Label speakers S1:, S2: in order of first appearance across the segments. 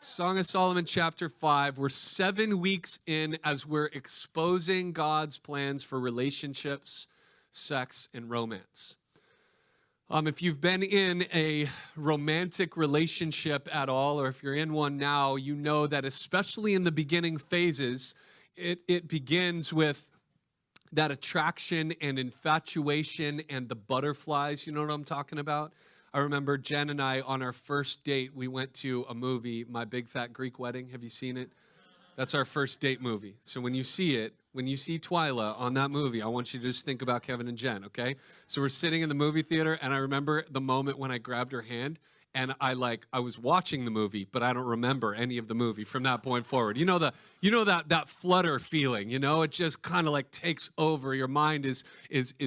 S1: Song of Solomon chapter 5. We're 7 weeks in as we're exposing God's plans for relationships, sex, and romance. If you've been in a romantic relationship at all, or if you're in one now, you know that especially in the beginning phases, it begins with that attraction and infatuation and the butterflies. You know what I'm talking about? I remember Jen and I, on our first date, we went to a movie, My Big Fat Greek Wedding. Have you seen it? That's our first date movie. So when you see it, when you see Twyla on that movie, I want you to just think about Kevin and Jen, okay? So we're sitting in the movie theater, and I remember the moment when I grabbed her hand, and I was watching the movie, but I don't remember any of the movie from that point forward. You know that flutter feeling, it just kind of like takes over. Your mind is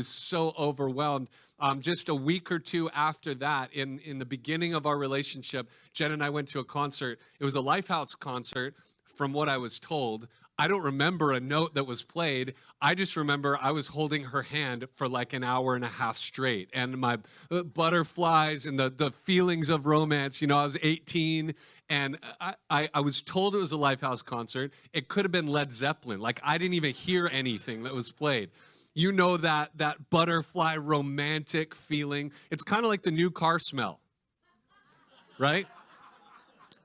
S1: so overwhelmed. Just a week or two after that, in the beginning of our relationship, Jen and I went to a concert. It was a Lifehouse concert, from what I was told. I don't remember a note that was played. I just remember I was holding her hand for like an hour and a half straight. And my butterflies and the feelings of romance, I was 18 and I was told it was a Lifehouse concert. It could have been Led Zeppelin. Like I didn't even hear anything that was played. You know that butterfly romantic feeling. It's kind of like the new car smell, right?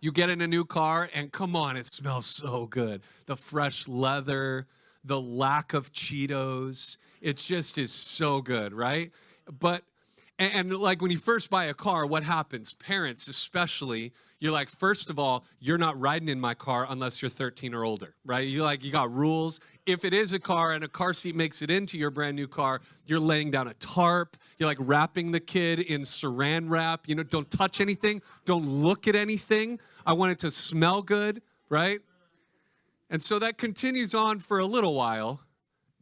S1: You get in a new car, and come on, it smells so good. The fresh leather, the lack of Cheetos. It just is so good, right? And like when you first buy a car, what happens? Parents especially, you're like, first of all, you're not riding in my car unless you're 13 or older, right? You got rules. If it is a car and a car seat makes it into your brand new car, you're laying down a tarp. You're like wrapping the kid in saran wrap. Don't touch anything. Don't look at anything. I want it to smell good, right? And so that continues on for a little while.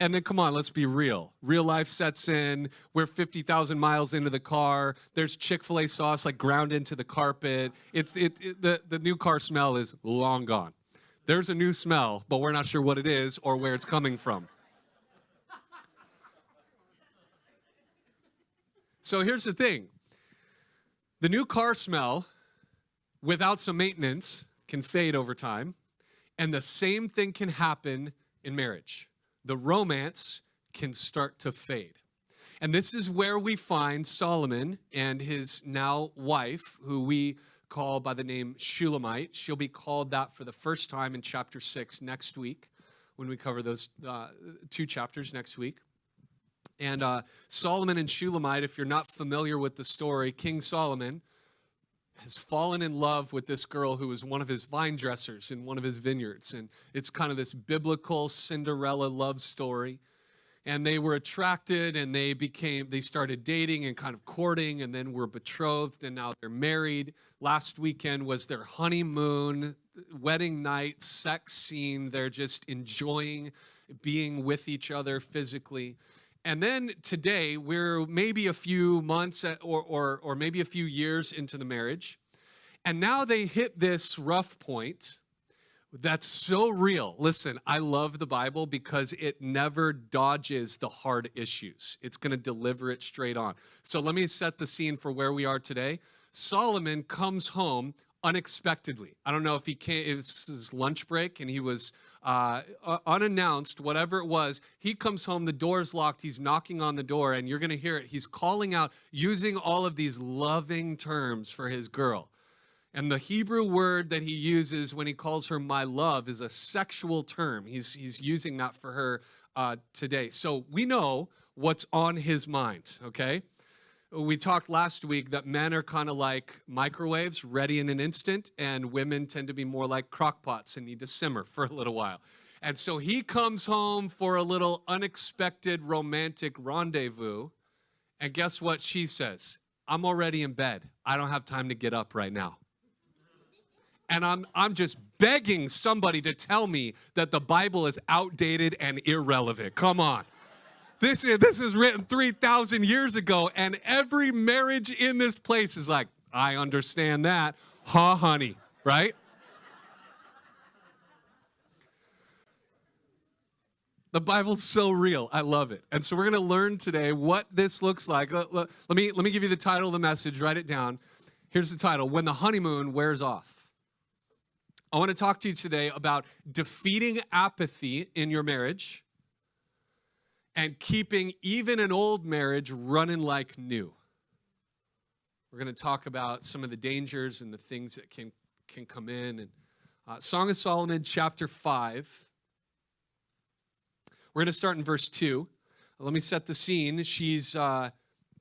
S1: And then, come on, let's be real. Real life sets in. We're 50,000 miles into the car. There's Chick-fil-A sauce like ground into the carpet. The new car smell is long gone. There's a new smell, but we're not sure what it is or where it's coming from. So here's the thing. The new car smell, without some maintenance, can fade over time. And the same thing can happen in marriage. The romance can start to fade. And this is where we find Solomon and his now wife, who we call by the name Shulamite. She'll be called that for the first time in chapter 6 next week, when we cover those 2 chapters next week. And Solomon and Shulamite, if you're not familiar with the story, King Solomon has fallen in love with this girl who was one of his vine dressers in one of his vineyards. And it's kind of this biblical Cinderella love story. And they were attracted, and they started dating and kind of courting, and then were betrothed, and now they're married. Last weekend was their honeymoon, wedding night, sex scene. They're just enjoying being with each other physically. And then today, we're maybe a few months or maybe a few years into the marriage. And now they hit this rough point that's so real. Listen, I love the Bible because it never dodges the hard issues. It's going to deliver it straight on. So let me set the scene for where we are today. Solomon comes home unexpectedly. I don't know if he came, it was his lunch break and he was unannounced, whatever it was. He comes home, the door's locked, he's knocking on the door, and you're going to hear it. He's calling out, using all of these loving terms for his girl. And the Hebrew word that he uses when he calls her my love is a sexual term. He's using that for her today. So we know what's on his mind, okay? We talked last week that men are kind of like microwaves, ready in an instant, and women tend to be more like crock pots and need to simmer for a little while. And so he comes home for a little unexpected romantic rendezvous, and guess what she says? I'm already in bed. I don't have time to get up right now. And I'm just begging somebody to tell me that the Bible is outdated and irrelevant. Come on. This is written 3,000 years ago, and every marriage in this place is like, I understand that. Huh, honey, right? The Bible's so real. I love it. And so we're going to learn today what this looks like. Let me give you the title of the message. Write it down. Here's the title: When the Honeymoon Wears Off. I want to talk to you today about defeating apathy in your marriage and keeping even an old marriage running like new. We're going to talk about some of the dangers and the things that can come in. And Song of Solomon, chapter 5. We're going to start in verse 2. Let me set the scene. She's,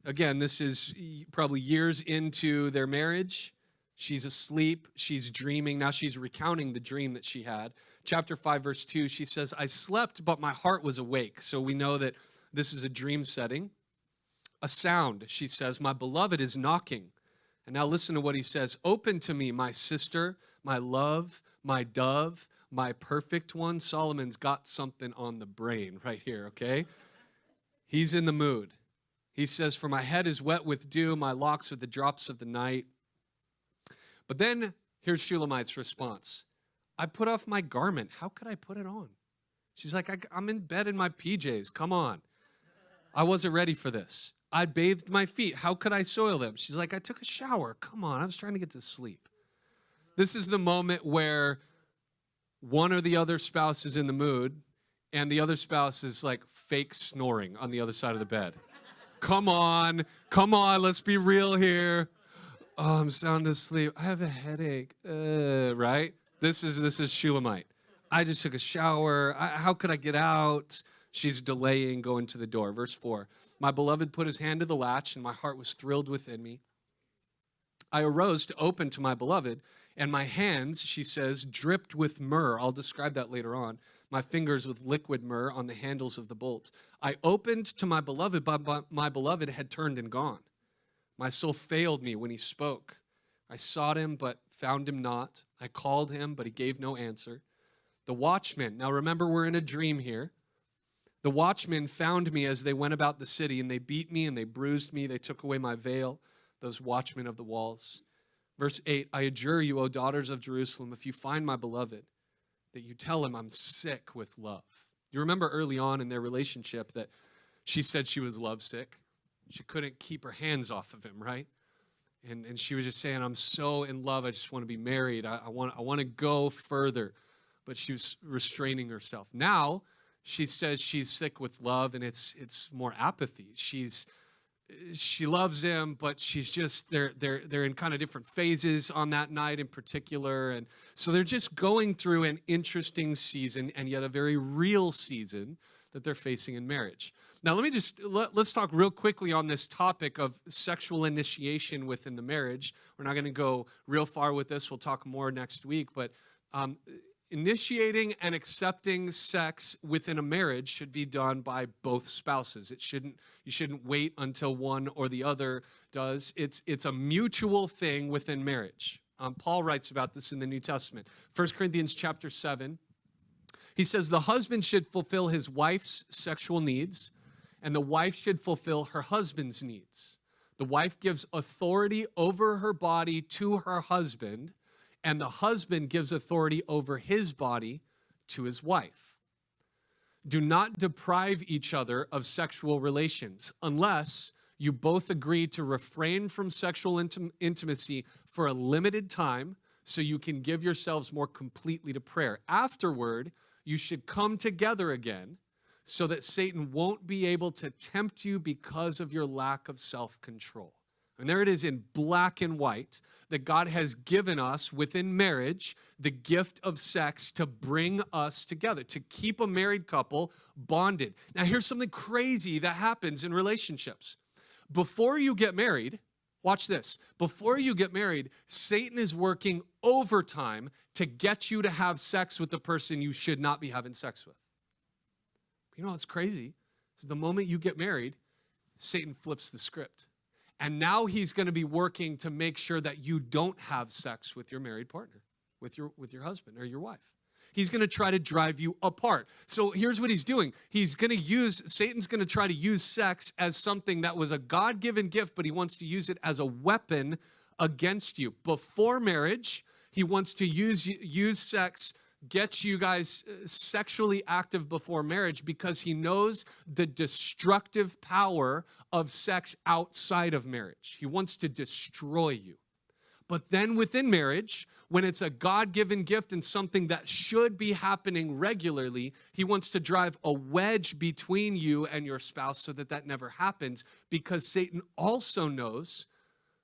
S1: again, this is probably years into their marriage. She's asleep. She's dreaming. Now she's recounting the dream that she had. Chapter 5, verse 2, she says, I slept, but my heart was awake. So we know that this is a dream setting. A sound, she says, my beloved is knocking. And now listen to what he says. Open to me, my sister, my love, my dove, my perfect one. Solomon's got something on the brain right here, okay? He's in the mood. He says, for my head is wet with dew, my locks with the drops of the night. But then here's Shulamite's response. I put off my garment. How could I put it on? She's like, I'm in bed in my PJs. Come on. I wasn't ready for this. I bathed my feet. How could I soil them? She's like, I took a shower. Come on. I was trying to get to sleep. This is the moment where one or the other spouse is in the mood and the other spouse is like fake snoring on the other side of the bed. Come on, let's be real here. Oh, I'm sound asleep. I have a headache. Right? This is Shulamite. I just took a shower. How could I get out? She's delaying going to the door. Verse 4. My beloved put his hand to the latch, and my heart was thrilled within me. I arose to open to my beloved, and my hands, she says, dripped with myrrh. I'll describe that later on. My fingers with liquid myrrh on the handles of the bolt. I opened to my beloved, but my beloved had turned and gone. My soul failed me when he spoke. I sought him, but found him not. I called him, but he gave no answer. The watchmen, now remember we're in a dream here. The watchmen found me as they went about the city, and they beat me and they bruised me. They took away my veil, those watchmen of the walls. Verse 8, I adjure you, O daughters of Jerusalem, if you find my beloved, that you tell him I'm sick with love. You remember early on in their relationship that she said she was lovesick. She couldn't keep her hands off of him, right? And she was just saying, I'm so in love, I just want to be married. I want to go further. But she was restraining herself. Now, she says she's sick with love, and it's more apathy. She loves him, but she's just they're in kind of different phases on that night in particular, and so they're just going through an interesting season, and yet a very real season that they're facing in marriage. Now, let's talk real quickly on this topic of sexual initiation within the marriage. We're not going to go real far with this. We'll talk more next week, but initiating and accepting sex within a marriage should be done by both spouses. You shouldn't wait until one or the other does. It's a mutual thing within marriage. Paul writes about this in the New Testament. 1 Corinthians chapter 7. He says, the husband should fulfill his wife's sexual needs, and the wife should fulfill her husband's needs. The wife gives authority over her body to her husband, and the husband gives authority over his body to his wife. Do not deprive each other of sexual relations unless you both agree to refrain from sexual intimacy for a limited time so you can give yourselves more completely to prayer. Afterward, you should come together again so that Satan won't be able to tempt you because of your lack of self-control. And there it is in black and white that God has given us within marriage the gift of sex to bring us together, to keep a married couple bonded. Now, here's something crazy that happens in relationships. Before you get married, watch this. Before you get married, Satan is working overtime to get you to have sex with the person you should not be having sex with. You know what's crazy? Is the moment you get married, Satan flips the script. And now he's going to be working to make sure that you don't have sex with your married partner, with your husband or your wife. He's going to try to drive you apart. So here's what he's doing. Satan's going to try to use sex as something that was a God-given gift, but he wants to use it as a weapon against you. Before marriage, he wants to use sex, get you guys sexually active before marriage because he knows the destructive power of sex outside of marriage. He wants to destroy you. But then within marriage, when it's a God-given gift and something that should be happening regularly, he wants to drive a wedge between you and your spouse so that that never happens, because Satan also knows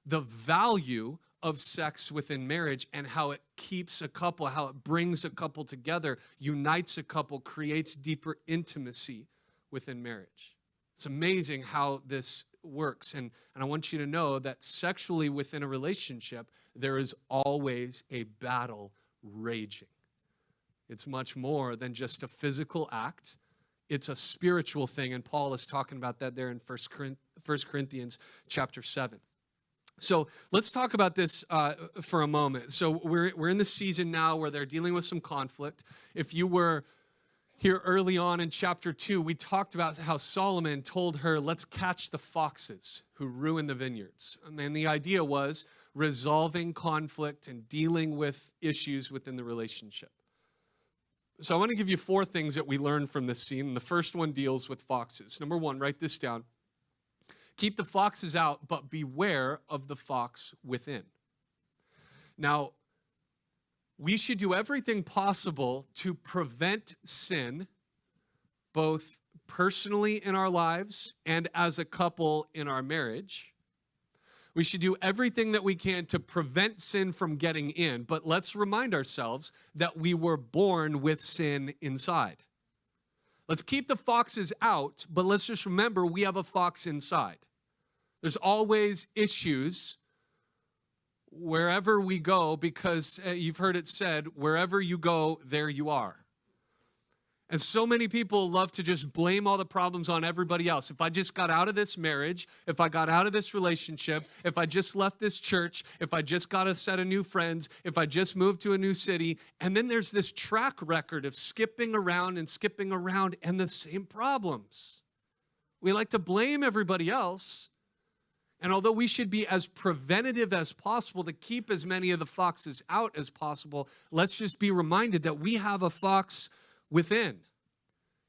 S1: the value of sex within marriage and how it keeps a couple, how it brings a couple together, unites a couple, creates deeper intimacy within marriage. It's amazing how this works. And I want you to know that sexually within a relationship, there is always a battle raging. It's much more than just a physical act. It's a spiritual thing. And Paul is talking about that there in 1 Corinthians chapter 7. So let's talk about this for a moment. So we're in the season now where they're dealing with some conflict. If you were here early on in chapter 2, we talked about how Solomon told her, let's catch the foxes who ruin the vineyards. And the idea was resolving conflict and dealing with issues within the relationship. So I want to give you 4 things that we learned from this scene. And the first one deals with foxes. Number 1, write this down. Keep the foxes out, but beware of the fox within. Now, we should do everything possible to prevent sin, both personally in our lives and as a couple in our marriage. We should do everything that we can to prevent sin from getting in, but let's remind ourselves that we were born with sin inside. Let's keep the foxes out, but let's just remember we have a fox inside. There's always issues wherever we go, because you've heard it said, wherever you go, there you are. And so many people love to just blame all the problems on everybody else. If I just got out of this marriage, if I got out of this relationship, if I just left this church, if I just got a set of new friends, if I just moved to a new city, and then there's this track record of skipping around and the same problems. We like to blame everybody else. And although we should be as preventative as possible to keep as many of the foxes out as possible, let's just be reminded that we have a fox within.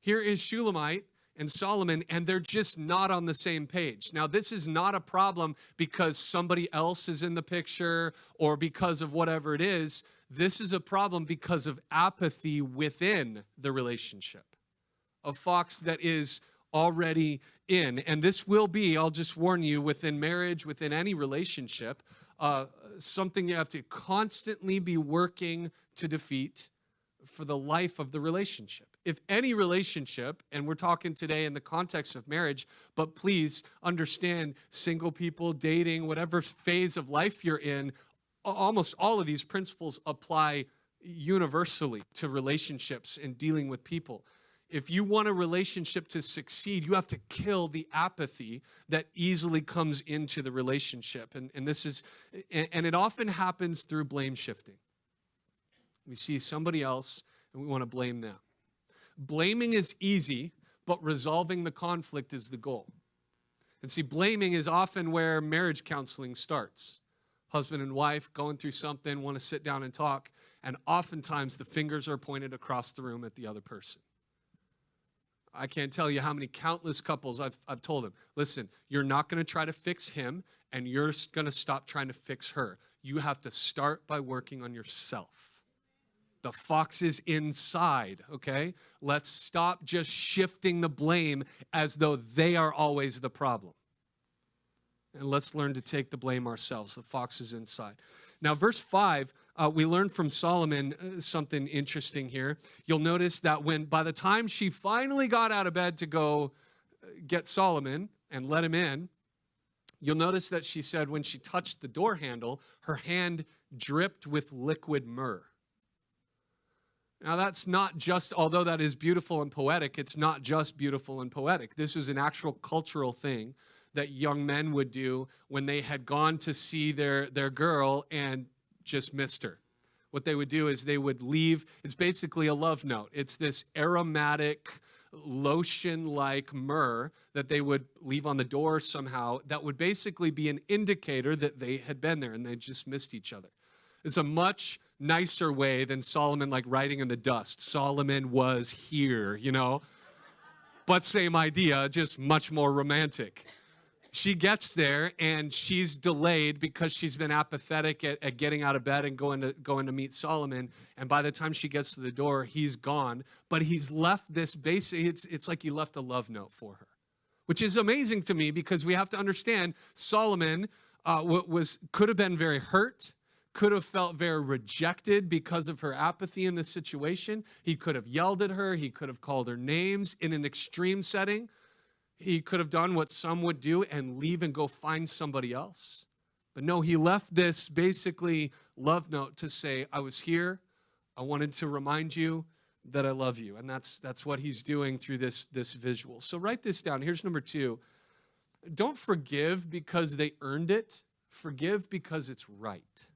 S1: Here is Shulamite and Solomon, and they're just not on the same page. Now, this is not a problem because somebody else is in the picture or because of whatever it is. This is a problem because of apathy within the relationship. A fox that is already in. And this will be, I'll just warn you, within marriage, within any relationship, something you have to constantly be working to defeat for the life of the relationship. If any relationship, and we're talking today in the context of marriage, but please understand, single people, dating, whatever phase of life you're in, almost all of these principles apply universally to relationships and dealing with people. If you want a relationship to succeed, you have to kill the apathy that easily comes into the relationship. And it often happens through blame shifting. We see somebody else and we want to blame them. Blaming is easy, but resolving the conflict is the goal. And see, blaming is often where marriage counseling starts. Husband and wife going through something, want to sit down and talk, and oftentimes the fingers are pointed across the room at the other person. I can't tell you how many countless couples I've told them, listen, you're not going to try to fix him, and you're going to stop trying to fix her. You have to start by working on yourself. The fox is inside, okay? Let's stop just shifting the blame as though they are always the problem. And let's learn to take the blame ourselves. The fox is inside. Now, verse 5, we learn from Solomon something interesting here. You'll notice that by the time she finally got out of bed to go get Solomon and let him in, you'll notice that she said when she touched the door handle, her hand dripped with liquid myrrh. Now, that's not just, although that is beautiful and poetic, it's not just beautiful and poetic. This was an actual cultural thing that young men would do when they had gone to see their girl and just missed her. What they would do is they would leave, it's basically a love note. It's this aromatic, lotion-like myrrh that they would leave on the door somehow that would basically be an indicator that they had been there and they just missed each other. It's a much nicer way than Solomon like writing in the dust. Solomon was here, But same idea, just much more romantic. she gets there and she's delayed because she's been apathetic at getting out of bed and going to meet Solomon. And by the time she gets to the door, he's gone. But he's left this basic, it's like he left a love note for her, which is amazing to me because we have to understand Solomon could have been very hurt, could have felt very rejected because of her apathy in this situation. He could have yelled at her. He could have called her names in an extreme setting. He could have done what some would do and leave and go find somebody else. But no, he left this basically love note to say, I was here. I wanted to remind you that I love you. And that's what he's doing through this visual. So write this down. Here's number 2. Don't forgive because they earned it. Forgive because it's right.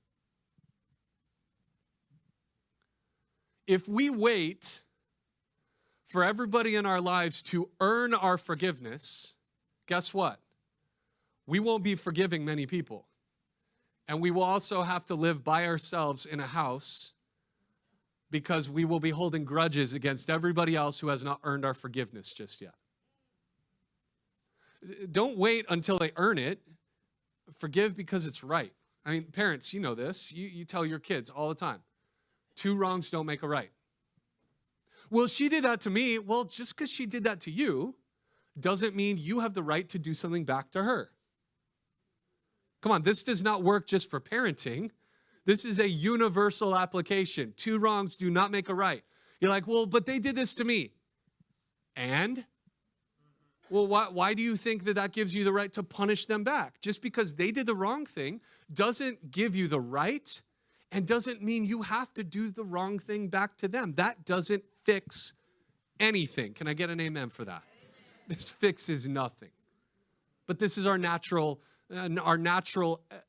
S1: If we wait for everybody in our lives to earn our forgiveness, guess what? We won't be forgiving many people. And we will also have to live by ourselves in a house because we will be holding grudges against everybody else who has not earned our forgiveness just yet. Don't wait until they earn it. Forgive because it's right. I mean, parents, you know this. You tell your kids all the time, 2 wrongs don't make a right. Well, she did that to me. Well, just because she did that to you doesn't mean you have the right to do something back to her. Come on, this does not work just for parenting. This is a universal application. 2 wrongs do not make a right. You're like, well, but they did this to me. And? Well, why do you think that gives you the right to punish them back? Just because they did the wrong thing doesn't give you the right and doesn't mean you have to do the wrong thing back to them. That doesn't fix anything. Can I get an amen for that? This fixes nothing. But this is our natural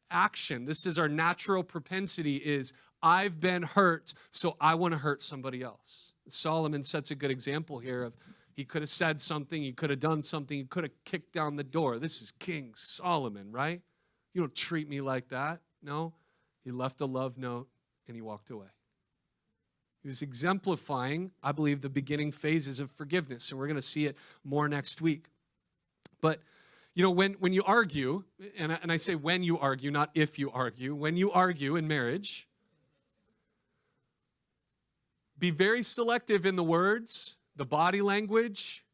S1: action. This is our natural propensity is I've been hurt, so I want to hurt somebody else. Solomon sets a good example here of he could have said something, he could have done something, he could have kicked down the door. This is King Solomon, right? You don't treat me like that. No, he left a love note and he walked away. He was exemplifying, I believe, the beginning phases of forgiveness, and we're going to see it more next week. But, you know, when you argue, and I say when you argue, not if you argue, when you argue in marriage, be very selective in the words, the body language,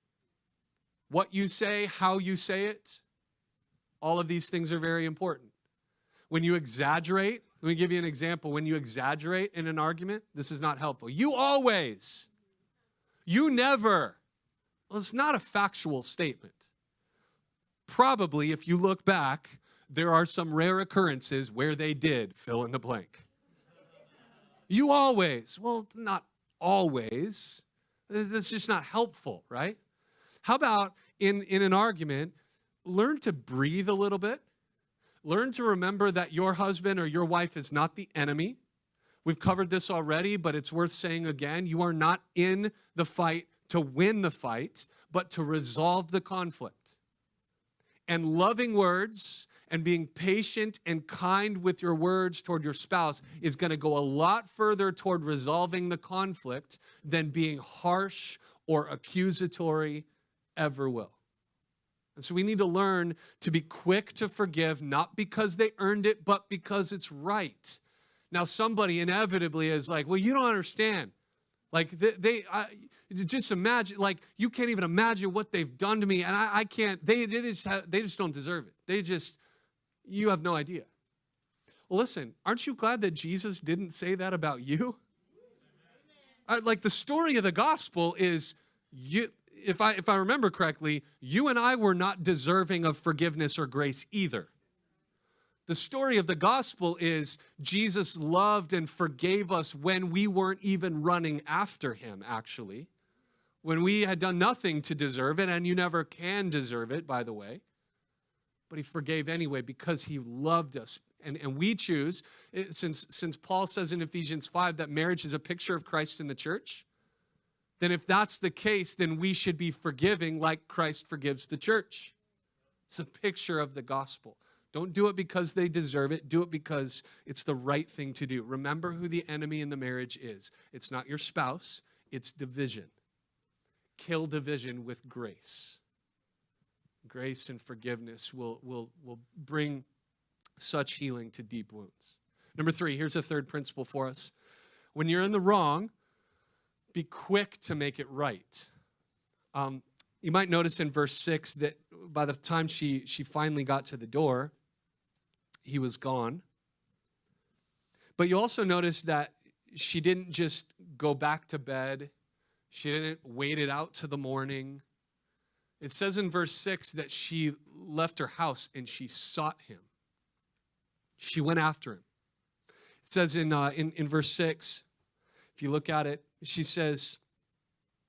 S1: what you say, how you say it. All of these things are very important. When you exaggerate, let me give you an example. When you exaggerate in an argument, this is not helpful. You always, you never. Well, it's not a factual statement. Probably, if you look back, there are some rare occurrences where they did fill in the blank. You always. Well, not always. That's just not helpful, right? How about in an argument, learn to breathe a little bit. Learn to remember that your husband or your wife is not the enemy. We've covered this already, but it's worth saying again. You are not in the fight to win the fight, but to resolve the conflict. And loving words and being patient and kind with your words toward your spouse is going to go a lot further toward resolving the conflict than being harsh or accusatory ever will. And so we need to learn to be quick to forgive, not because they earned it, but because it's right. Now, somebody inevitably is like, well, you don't understand. Like, just imagine, like, you can't even imagine what they've done to me, and I can't, they just don't deserve it. You have no idea. Well, listen, aren't you glad that Jesus didn't say that about you? Like, the story of the gospel is, if I remember correctly, you and I were not deserving of forgiveness or grace either. The story of the gospel is Jesus loved and forgave us when we weren't even running after him, actually. When we had done nothing to deserve it, and you never can deserve it, by the way. But he forgave anyway because he loved us. And we choose, since Paul says in Ephesians 5 that marriage is a picture of Christ in the church, then if that's the case, then we should be forgiving like Christ forgives the church. It's a picture of the gospel. Don't do it because they deserve it. Do it because it's the right thing to do. Remember who the enemy in the marriage is. It's not your spouse. It's division. Kill division with grace. Grace and forgiveness will bring such healing to deep wounds. Number 3, here's a third principle for us. When you're in the wrong, be quick to make it right. You might notice in verse 6 that by the time she finally got to the door, he was gone. But you also notice that she didn't just go back to bed. She didn't wait it out to the morning. It says in verse 6 that she left her house and she sought him. She went after him. It says in verse 6, if you look at it, she says,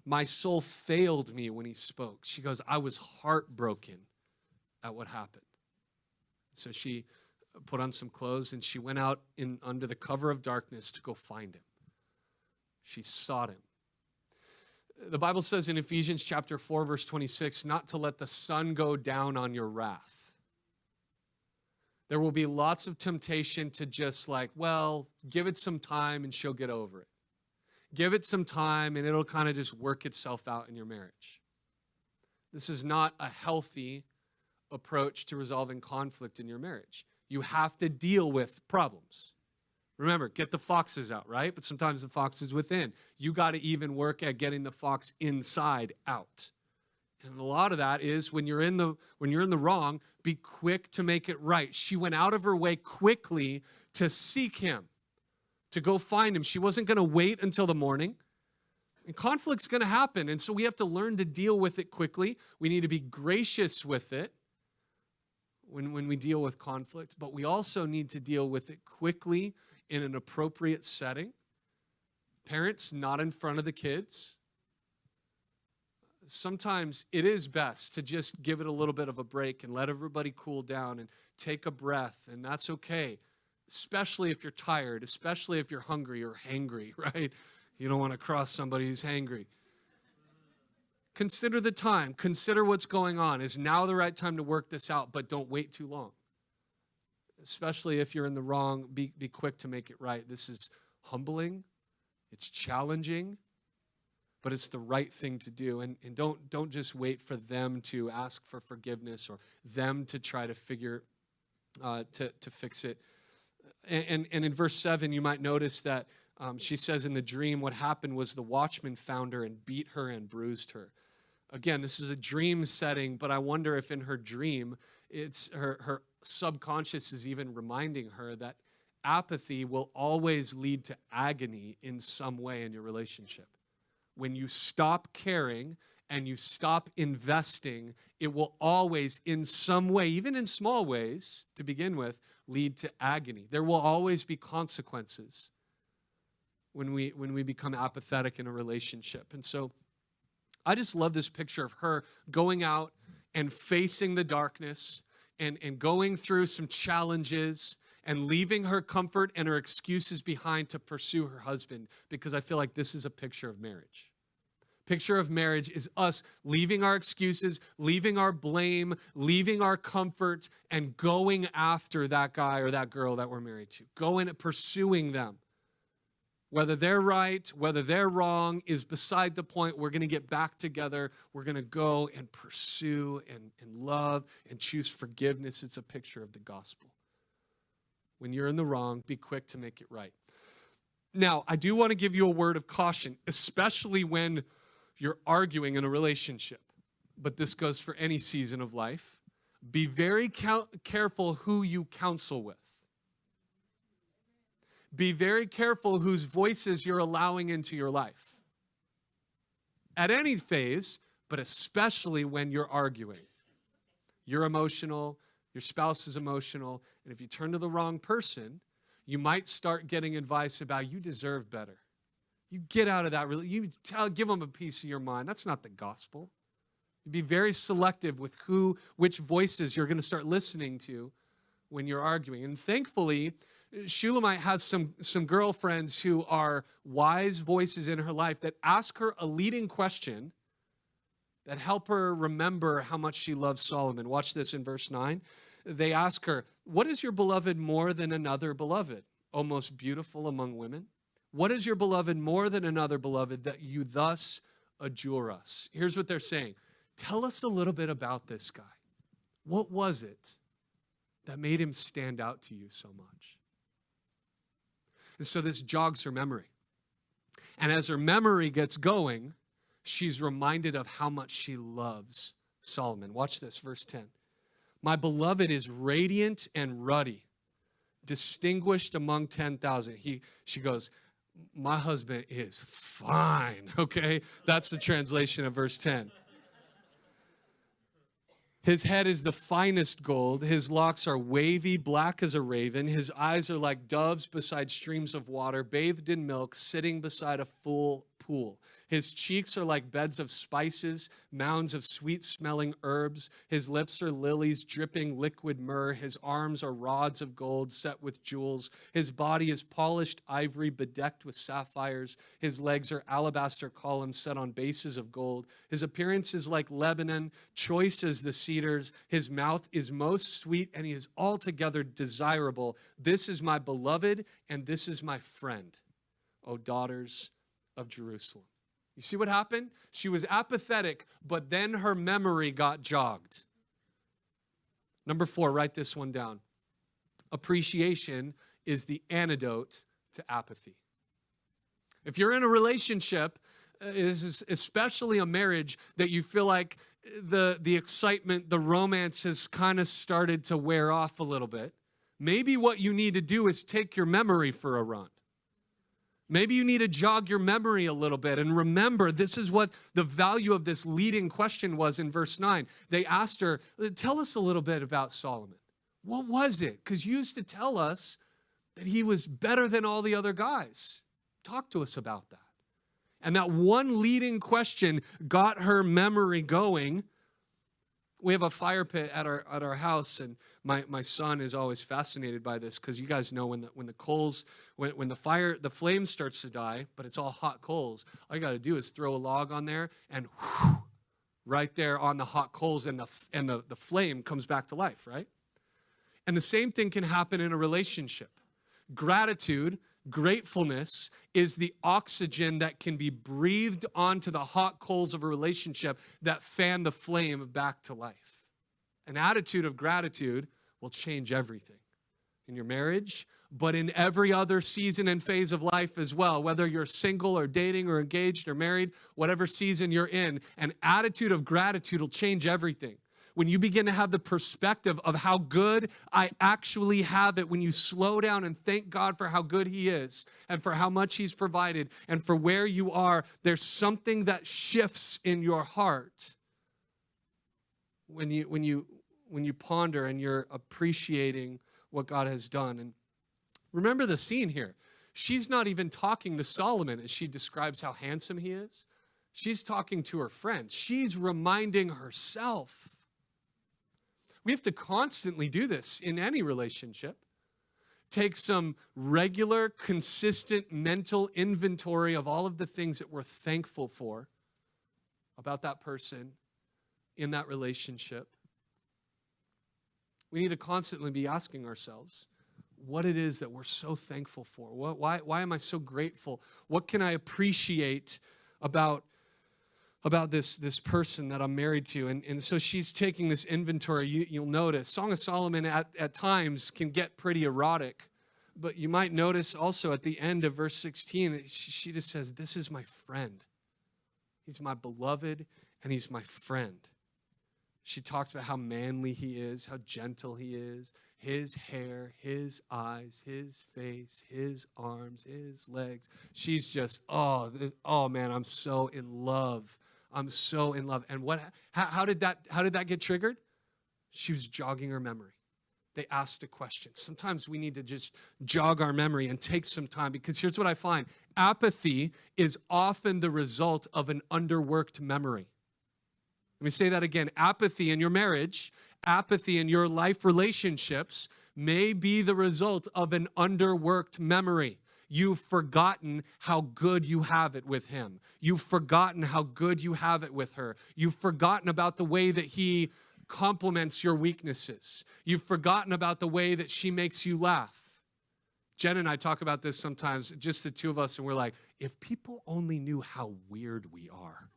S1: my soul failed me when he spoke. She goes, I was heartbroken at what happened. So she put on some clothes and she went out under the cover of darkness to go find him. She sought him. The Bible says in Ephesians chapter 4, verse 26, not to let the sun go down on your wrath. There will be lots of temptation to just give it some time and she'll get over it. Give it some time and it'll kind of just work itself out in your marriage. This is not a healthy approach to resolving conflict in your marriage. You have to deal with problems. Remember, get the foxes out, right? But sometimes the fox is within. You got to even work at getting the fox inside out. And a lot of that is when you're in the wrong, be quick to make it right. She went out of her way quickly to seek him, to go find him. She wasn't going to wait until the morning. And conflict's going to happen. And so we have to learn to deal with it quickly. We need to be gracious with it when we deal with conflict. But we also need to deal with it quickly in an appropriate setting. Parents, not in front of the kids. Sometimes it is best to just give it a little bit of a break and let everybody cool down and take a breath, and that's okay, especially if you're tired, especially if you're hungry or hangry, right? You don't want to cross somebody who's hangry. Consider the time. Consider what's going on. Is now the right time to work this out, but don't wait too long. Especially if you're in the wrong, be quick to make it right. This is humbling. It's challenging. But it's the right thing to do. And don't just wait for them to ask for forgiveness or them to try to figure, to fix it. And in verse 7, you might notice that she says in the dream what happened was the watchman found her and beat her and bruised her. Again, this is a dream setting, but I wonder if in her dream, it's her subconscious is even reminding her that apathy will always lead to agony in some way in your relationship. When you stop caring and you stop investing, it will always, in some way, even in small ways to begin with, lead to agony. There will always be consequences when we become apathetic in a relationship. And so I just love this picture of her going out and facing the darkness and going through some challenges and leaving her comfort and her excuses behind to pursue her husband, because I feel like this is a picture of marriage. Picture of marriage is us leaving our excuses, leaving our blame, leaving our comfort, and going after that guy or that girl that we're married to. Going and pursuing them. Whether they're right, whether they're wrong is beside the point. We're going to get back together. We're going to go and pursue and love and choose forgiveness. It's a picture of the gospel. When you're in the wrong, be quick to make it right. Now, I do want to give you a word of caution, especially when you're arguing in a relationship. But this goes for any season of life. Be very careful who you counsel with. Be very careful whose voices you're allowing into your life. At any phase, but especially when you're arguing. You're emotional, your spouse is emotional, and if you turn to the wrong person, you might start getting advice about you deserve better. You get out of that, give them a piece of your mind. That's not the gospel. Be very selective with which voices you're going to start listening to when you're arguing. And thankfully, Shulamite has some girlfriends who are wise voices in her life that ask her a leading question that help her remember how much she loves Solomon. Watch this in verse 9. They ask her, what is your beloved more than another beloved, O most beautiful among women? What is your beloved more than another beloved that you thus adjure us? Here's what they're saying. Tell us a little bit about this guy. What was it that made him stand out to you so much? And so this jogs her memory. And as her memory gets going, she's reminded of how much she loves Solomon. Watch this, verse 10. My beloved is radiant and ruddy, distinguished among 10,000. She goes, my husband is fine, okay? That's the translation of verse 10. His head is the finest gold. His locks are wavy, black as a raven. His eyes are like doves beside streams of water, bathed in milk, sitting beside a full pool. His cheeks are like beds of spices, mounds of sweet-smelling herbs. His lips are lilies dripping liquid myrrh. His arms are rods of gold set with jewels. His body is polished ivory bedecked with sapphires. His legs are alabaster columns set on bases of gold. His appearance is like Lebanon, choice as the cedars. His mouth is most sweet, and he is altogether desirable. This is my beloved, and this is my friend, O daughters of Jerusalem. You see what happened? She was apathetic, but then her memory got jogged. Number 4, write this one down. Appreciation is the antidote to apathy. If you're in a relationship, especially a marriage, that you feel like the excitement, the romance has kind of started to wear off a little bit, maybe what you need to do is take your memory for a run. Maybe you need to jog your memory a little bit and remember this is what the value of this leading question was in verse 9. They asked her, tell us a little bit about Solomon. What was it? Because you used to tell us that he was better than all the other guys. Talk to us about that. And that one leading question got her memory going. We have a fire pit at our house, and my son is always fascinated by this because you guys know when the flame starts to die, but it's all hot coals, all you got to do is throw a log on there, and whoosh, right there on the hot coals, and the flame comes back to life, right? And the same thing can happen in a relationship. Gratitude, gratefulness is the oxygen that can be breathed onto the hot coals of a relationship that fan the flame back to life. An attitude of gratitude will change everything in your marriage, but in every other season and phase of life as well, whether you're single or dating or engaged or married, whatever season you're in, an attitude of gratitude will change everything. When you begin to have the perspective of how good I actually have it, when you slow down and thank God for how good he is and for how much he's provided and for where you are, there's something that shifts in your heart when you ponder and you're appreciating what God has done. And remember the scene here. She's not even talking to Solomon as she describes how handsome he is. She's talking to her friend. She's reminding herself. We have to constantly do this in any relationship. Take some regular, consistent mental inventory of all of the things that we're thankful for about that person in that relationship. We need to constantly be asking ourselves what it is that we're so thankful for. Why am I so grateful? What can I appreciate about this person that I'm married to? And so she's taking this inventory. You'll notice Song of Solomon at times can get pretty erotic. But you might notice also at the end of verse 16, that she just says, this is my friend. He's my beloved and he's my friend. She talks about how manly he is, how gentle he is, his hair, his eyes, his face, his arms, his legs. She's just, oh man, I'm so in love. I'm so in love. And how did that get triggered? She was jogging her memory. They asked a question. Sometimes we need to just jog our memory and take some time, because here's what I find. Apathy is often the result of an underworked memory. Let me say that again. Apathy in your marriage, apathy in your life relationships may be the result of an underworked memory. You've forgotten how good you have it with him. You've forgotten how good you have it with her. You've forgotten about the way that he complements your weaknesses. You've forgotten about the way that she makes you laugh. Jen and I talk about this sometimes, just the two of us, and we're like, if people only knew how weird we are.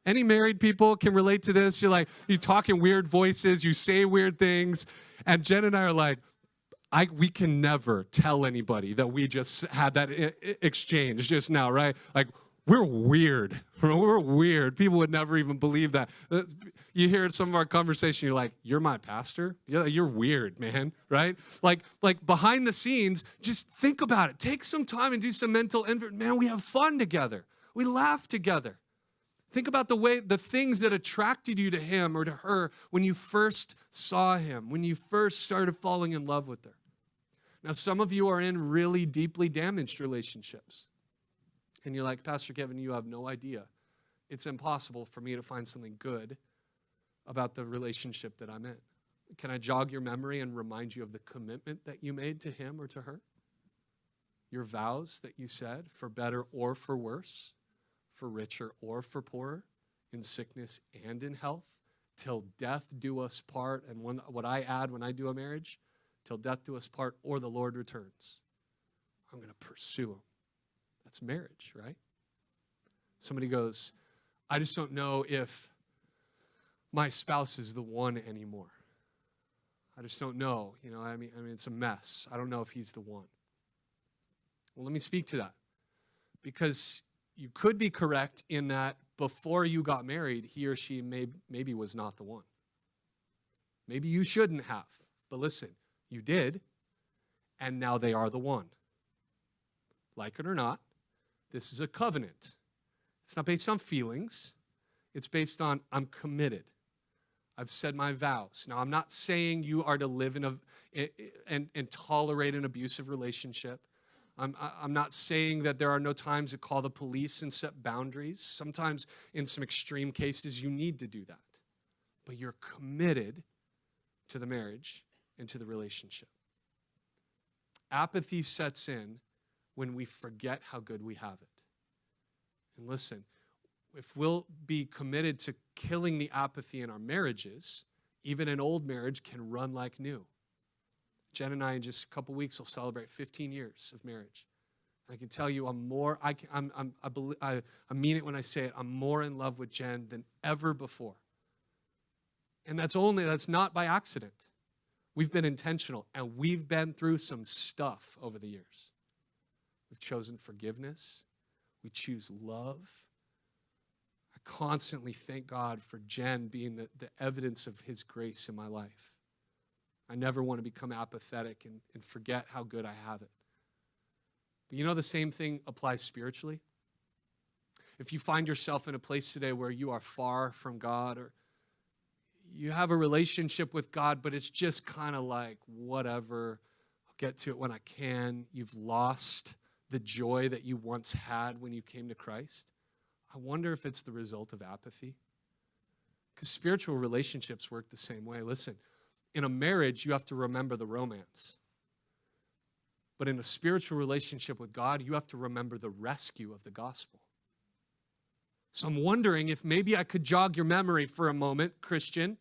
S1: Any married people can relate to this. You talk in weird voices, you say weird things, and Jen and I are like, we can never tell anybody that we just had that exchange just now, right? Like, we're weird. We're weird. People would never even believe that. You hear some of our conversation, you're like, you're my pastor? Yeah, you're weird, man, right? Like behind the scenes, just think about it. Take some time and do some mental inventory. Man, we have fun together. We laugh together. Think about the things that attracted you to him or to her when you first saw him, when you first started falling in love with her. Now, some of you are in really deeply damaged relationships. And you're like, Pastor Kevin, you have no idea. It's impossible for me to find something good about the relationship that I'm in. Can I jog your memory and remind you of the commitment that you made to him or to her? Your vows that you said, for better or for worse, for richer or for poorer, in sickness and in health, till death do us part. And what I add when I do a marriage, till death do us part or the Lord returns. I'm going to pursue him. That's marriage, right? Somebody goes, I just don't know if my spouse is the one anymore. I just don't know. I mean, it's a mess. I don't know if he's the one. Well, let me speak to that. Because you could be correct in that before you got married, he or she maybe was not the one. Maybe you shouldn't have. But listen, you did, and now they are the one. Like it or not, this is a covenant. It's not based on feelings. It's based on, I'm committed. I've said my vows. Now, I'm not saying you are to live and tolerate an abusive relationship. I'm not saying that there are no times to call the police and set boundaries. Sometimes, in some extreme cases, you need to do that. But you're committed to the marriage and to the relationship. Apathy sets in when we forget how good we have it. And listen, if we'll be committed to killing the apathy in our marriages, even an old marriage can run like new. Jen and I, in just a couple weeks, will celebrate 15 years of marriage. I can tell you, I mean it when I say it, I'm more in love with Jen than ever before. And that's not by accident. We've been intentional, and we've been through some stuff over the years. We've chosen forgiveness. We choose love. I constantly thank God for Jen being the evidence of his grace in my life. I never want to become apathetic and forget how good I have it. But the same thing applies spiritually. If you find yourself in a place today where you are far from God, or you have a relationship with God, but it's just kind of like, whatever, I'll get to it when I can. You've lost the joy that you once had when you came to Christ. I wonder if it's the result of apathy. Because spiritual relationships work the same way. Listen, in a marriage, you have to remember the romance. But in a spiritual relationship with God, you have to remember the rescue of the gospel. So I'm wondering if maybe I could jog your memory for a moment, Christian.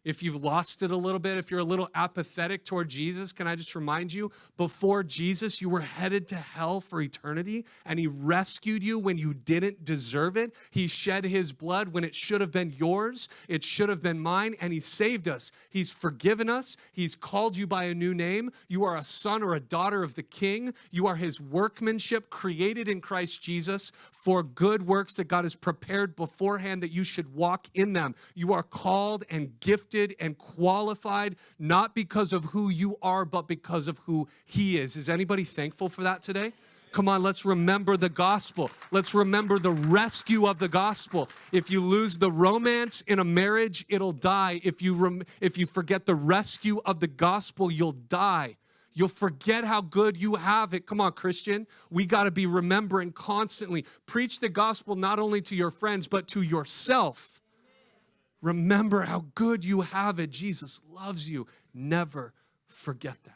S1: If you've lost it a little bit, if you're a little apathetic toward Jesus, can I just remind you, before Jesus, you were headed to hell for eternity, and he rescued you when you didn't deserve it. He shed his blood when it should have been yours. It should have been mine, and he saved us. He's forgiven us. He's called you by a new name. You are a son or a daughter of the King. You are his workmanship created in Christ Jesus for good works that God has prepared beforehand that you should walk in them. You are called and gifted and qualified, not because of who you are, but because of who he is. Is anybody thankful for that today? Come on, let's remember the gospel. Let's remember the rescue of the gospel. If you lose the romance in a marriage, it'll die. If you forget the rescue of the gospel, you'll die. You'll forget how good you have it. Come on, Christian. We got to be remembering constantly. Preach the gospel not only to your friends, but to yourself. Remember how good you have it. Jesus loves you. Never forget that.